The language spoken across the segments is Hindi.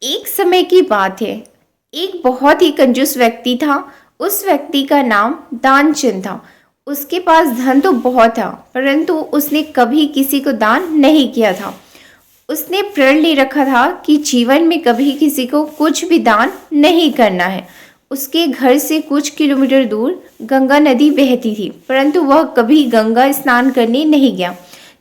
एक समय की बात है। एक बहुत ही कंजूस व्यक्ति था। उस व्यक्ति का नाम दानचंद था। उसके पास धन तो बहुत था, परंतु उसने कभी किसी को दान नहीं किया था। उसने प्रण ले रखा था कि जीवन में कभी किसी को कुछ भी दान नहीं करना है। उसके घर से कुछ किलोमीटर दूर गंगा नदी बहती थी, परंतु वह कभी गंगा स्नान करने नहीं गया,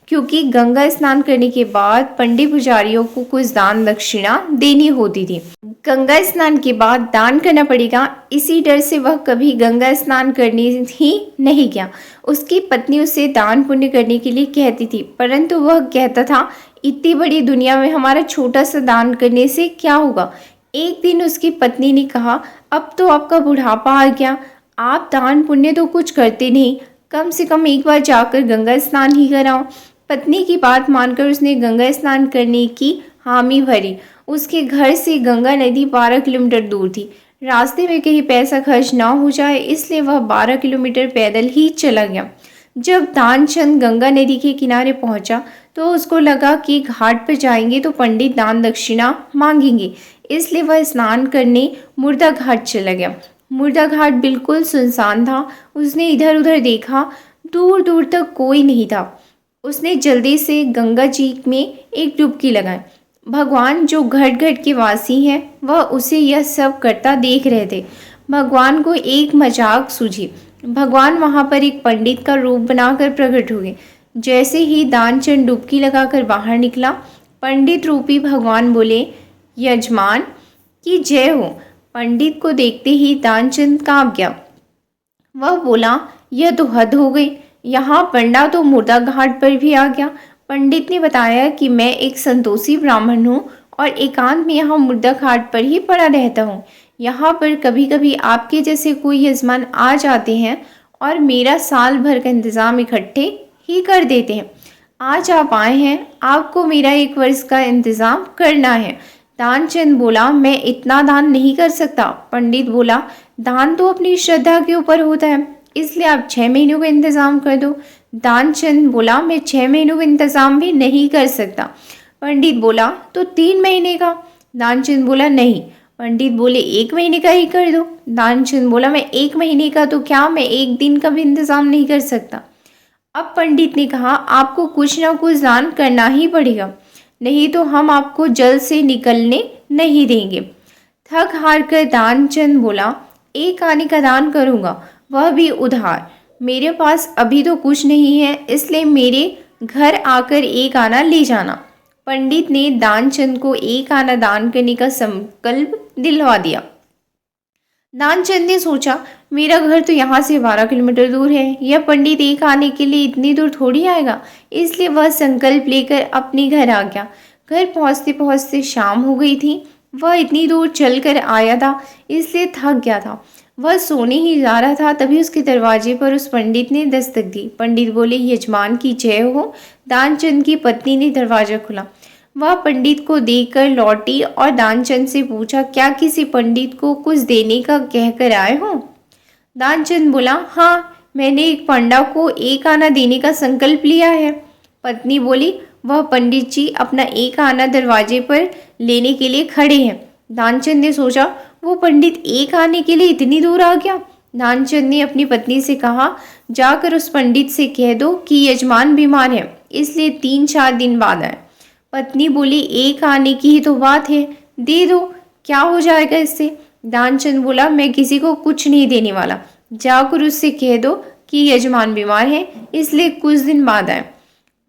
क्योंकि गंगा स्नान करने के बाद पंडित पुजारियों को कुछ दान दक्षिणा देनी होती थी। गंगा स्नान के बाद दान करना पड़ेगा, इसी डर से वह कभी गंगा स्नान करने ही नहीं गया। उसकी पत्नी उसे दान पुण्य करने के लिए कहती थी, परंतु वह कहता था, इतनी बड़ी दुनिया में हमारा छोटा सा दान करने से क्या होगा। एक दिन उसकी पत्नी ने कहा, अब तो आपका बुढ़ापा आ गया, आप दान पुण्य तो कुछ करते नहीं, कम से कम एक बार जाकर गंगा स्नान ही कराओ। पत्नी की बात मानकर उसने गंगा स्नान करने की हामी भरी। उसके घर से गंगा नदी 12 किलोमीटर दूर थी। रास्ते में कहीं पैसा खर्च ना हो जाए, इसलिए वह 12 किलोमीटर पैदल ही चला गया। जब दानचंद गंगा नदी के किनारे पहुंचा तो उसको लगा कि घाट पर जाएंगे तो पंडित दान दक्षिणा मांगेंगे, इसलिए वह स्नान करने मुर्दा घाट चला गया। मुर्दा घाट बिल्कुल सुनसान था। उसने इधर उधर देखा, दूर दूर तक कोई नहीं था। उसने जल्दी से गंगा जी में एक डुबकी लगाई। भगवान जो घट घट के वासी हैं, वह उसे यह सब करता देख रहे थे। भगवान को एक मजाक सूझी। भगवान वहां पर एक पंडित का रूप बनाकर प्रकट हुए। जैसे ही दानचंद डुबकी लगाकर बाहर निकला, पंडित रूपी भगवान बोले, यजमान की जय हो। पंडित को देखते ही दानचंद कांप गया। वह बोला, यह तो हद हो गई, यहाँ पंडा तो मुर्दा घाट पर भी आ गया। पंडित ने बताया कि मैं एक संतोषी ब्राह्मण हूँ और एकांत में यहाँ मुर्दा घाट पर ही पड़ा रहता हूँ। यहाँ पर कभी कभी आपके जैसे कोई यजमान आ जाते हैं और मेरा साल भर का इंतज़ाम इकट्ठे ही कर देते हैं। आज आप आए हैं, आपको मेरा 1 वर्ष का इंतज़ाम करना है। दानचंद बोला, मैं इतना दान नहीं कर सकता। पंडित बोला, दान तो अपनी श्रद्धा के ऊपर होता है, इसलिए आप 6 महीनों का इंतज़ाम कर दो। दानचंद बोला, मैं 6 महीनों का इंतज़ाम भी नहीं कर सकता। पंडित बोला, तो 3 महीने का। दानचंद बोला, नहीं। पंडित बोले, 1 महीने का ही कर दो। दानचंद बोला, मैं 1 महीने का तो क्या, मैं 1 दिन का भी इंतज़ाम नहीं कर सकता। अब पंडित ने कहा, आपको कुछ ना कुछ दान करना ही पड़ेगा, नहीं तो हम आपको जल से निकलने नहीं देंगे। थक हार कर दानचंद बोला, 1 आने का दान करूँगा, वह भी उधार। मेरे पास अभी तो कुछ नहीं है, इसलिए मेरे घर आकर 1 आना ले जाना। पंडित ने दानचंद को 1 आना दान करने का संकल्प दिलवा दिया। दानचंद ने सोचा, मेरा घर तो यहाँ से 12 किलोमीटर दूर है, यह पंडित 1 आने के लिए इतनी दूर थोड़ी आएगा, इसलिए वह संकल्प लेकर अपने घर आ गया। घर पहुँचते पहुँचते शाम हो गई थी। वह इतनी दूर चलकर आया था, इसलिए थक गया था। वह सोने ही जा रहा था, तभी उसके दरवाजे पर उस पंडित ने दस्तक दी। पंडित बोले, यजमान की जय हो। दानचंद की पत्नी ने दरवाजा खोला। वह पंडित को देखकर लौटी और दानचंद से पूछा, क्या किसी पंडित को कुछ देने का कहकर आए हो। दानचंद बोला, हाँ, मैंने एक पंडा को 1 आना देने का संकल्प लिया है। पत्नी बोली, वह पंडित जी अपना 1 आना दरवाजे पर लेने के लिए खड़े हैं। दानचंद ने सोचा, वो पंडित 1 आने के लिए इतनी दूर आ गया। दानचंद ने अपनी पत्नी से कहा, जाकर उस पंडित से कह दो कि यजमान बीमार है, इसलिए 3-4 दिन बाद आए। पत्नी बोली, 1 आने की ही तो बात है, दे दो, क्या हो जाएगा इससे। दानचंद बोला, मैं किसी को कुछ नहीं देने वाला, जाकर उससे कह दो कि यजमान बीमार है, इसलिए कुछ दिन बाद आए।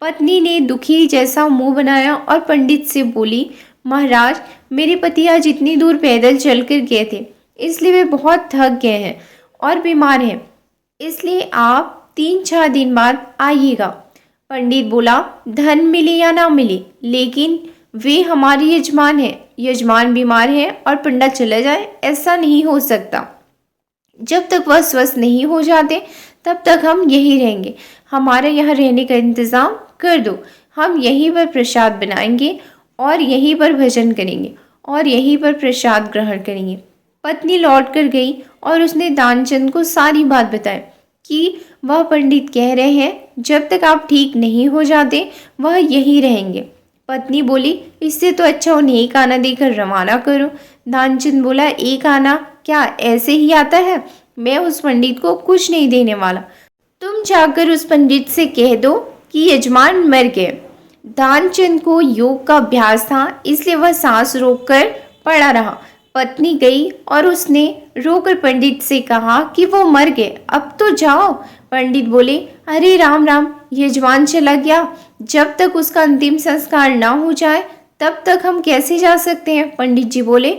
पत्नी ने दुखी जैसा मुंह बनाया और पंडित से बोली, महाराज, मेरे पति आज इतनी दूर पैदल चलकर गए थे, इसलिए वे बहुत थक गए हैं और बीमार हैं, इसलिए आप 3-4 दिन बाद आइएगा। पंडित बोला, धन मिले या ना मिले, लेकिन वे हमारे यजमान हैं। यजमान बीमार है और पंडा चला जाए, ऐसा नहीं हो सकता। जब तक वह स्वस्थ नहीं हो जाते तब तक हम यहीं रहेंगे। हमारे यहाँ रहने का इंतज़ाम कर दो, हम यहीं पर प्रसाद बनाएंगे और यहीं पर भजन करेंगे और यहीं पर प्रसाद ग्रहण करेंगे। पत्नी लौट कर गई और उसने दानचंद को सारी बात बताई कि वह पंडित कह रहे हैं, जब तक आप ठीक नहीं हो जाते वह यहीं रहेंगे। पत्नी बोली, इससे तो अच्छा उन्हें एक आना देकर रवाना करो। दानचंद बोला, एक आना क्या ऐसे ही आता है? मैं उस पंडित को कुछ नहीं देने वाला। तुम जाकर उस पंडित से कह दो कि यजमान मर गए। दानचंद को योग का अभ्यास था, इसलिए वह सांस रोककर पड़ा रहा। पत्नी गई और उसने रोकर पंडित से कहा कि वो मर गए, अब तो जाओ। पंडित बोले, अरे राम राम, यजमान चला गया, जब तक उसका अंतिम संस्कार ना हो जाए तब तक हम कैसे जा सकते हैं? पंडित जी बोले,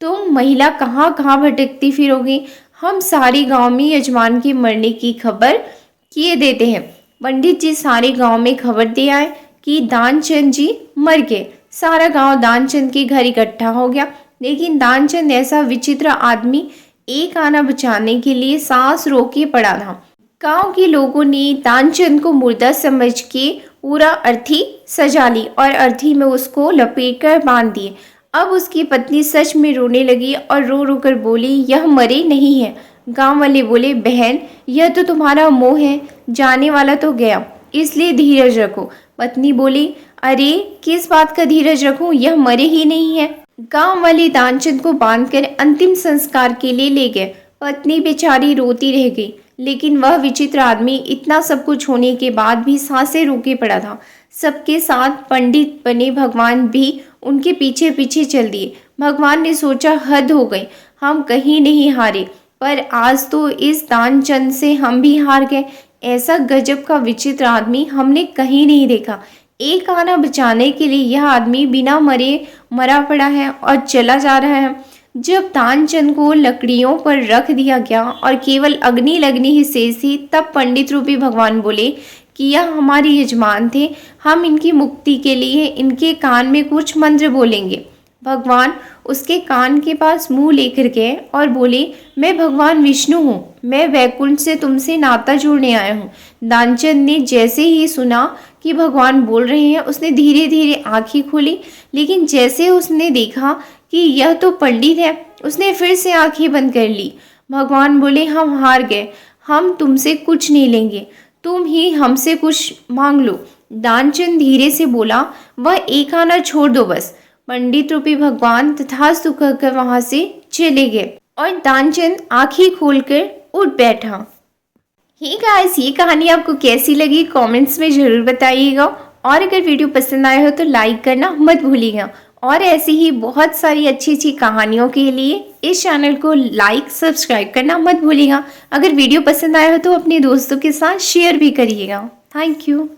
तुम महिला कहाँ कहाँ भटकती फिरोगी, हम सारे गांव में यजमान के मरने की खबर किए देते हैं। पंडित जी सारे गांव में खबर दे आए कि दानचंद जी मर गए। सारा गांव दानचंद के घर इकट्ठा हो गया, लेकिन दानचंद ऐसा विचित्र आदमी एक आना बचाने के लिए सांस रोके पड़ा था। गांव के लोगों ने दानचंद को मुर्दा समझ के पूरा अर्थी सजा ली और अर्थी में उसको लपेटकर बांध दिए। अब उसकी पत्नी सच में रोने लगी और रो रो कर बोली, यह मरे नहीं है। गांव वाले बोले, बहन यह तो तुम्हारा मोह है, जाने वाला तो गया, इसलिए धीरज रखो। पत्नी बोली, अरे किस बात का धीरज रखूं, यह मरे ही नहीं है। गांव वाले दानचंद को बांधकर अंतिम संस्कार के लिए ले गए। पत्नी बेचारी रोती रह गई, लेकिन वह विचित्र आदमी इतना सब कुछ होने के बाद भी सांसें रोके पड़ा था। सबके साथ पंडित बने भगवान भी उनके पीछे पीछे चल दिए। भगवान ने सोचा, हद हो गई, हम कहीं नहीं हारे, पर आज तो इस दानचंद से हम भी हार गए। ऐसा गजब का विचित्र आदमी हमने कहीं नहीं देखा। एक आना बचाने के लिए यह आदमी बिना मरे मरा पड़ा है और चला जा रहा है। जब दानचंद को लकड़ियों पर रख दिया गया और केवल अग्नि लगनी ही शेष थी, तब पंडित रूपी भगवान बोले कि यह हमारे यजमान थे, हम इनकी मुक्ति के लिए इनके कान में कुछ मंत्र बोलेंगे। भगवान उसके कान के पास मुंह लेकर गए और बोले, मैं भगवान विष्णु हूँ, मैं वैकुंठ से तुमसे नाता जोड़ने आया हूँ। दानचंद ने जैसे ही सुना कि भगवान बोल रहे हैं, उसने धीरे धीरे आंखें खोली, लेकिन जैसे उसने देखा कि यह तो पंडित है, उसने फिर से आंखें बंद कर ली। भगवान बोले, हम हार गए, हम तुमसे कुछ नहीं लेंगे, तुम ही हमसे कुछ मांग लो। दानचंद धीरे से बोला, वह एक आना छोड़ दो बस। पंडित रूपी भगवान तथास्तु कहकर वहां से चले गए और दानचंद आंखें खोलकर उठ बैठा। हे गाइस, ये कहानी आपको कैसी लगी कमेंट्स में ज़रूर बताइएगा, और अगर वीडियो पसंद आया हो तो लाइक करना मत भूलिएगा। और ऐसी ही बहुत सारी अच्छी अच्छी कहानियों के लिए इस चैनल को लाइक सब्सक्राइब करना मत भूलिएगा। अगर वीडियो पसंद आया हो तो अपने दोस्तों के साथ शेयर भी करिएगा। Thank you.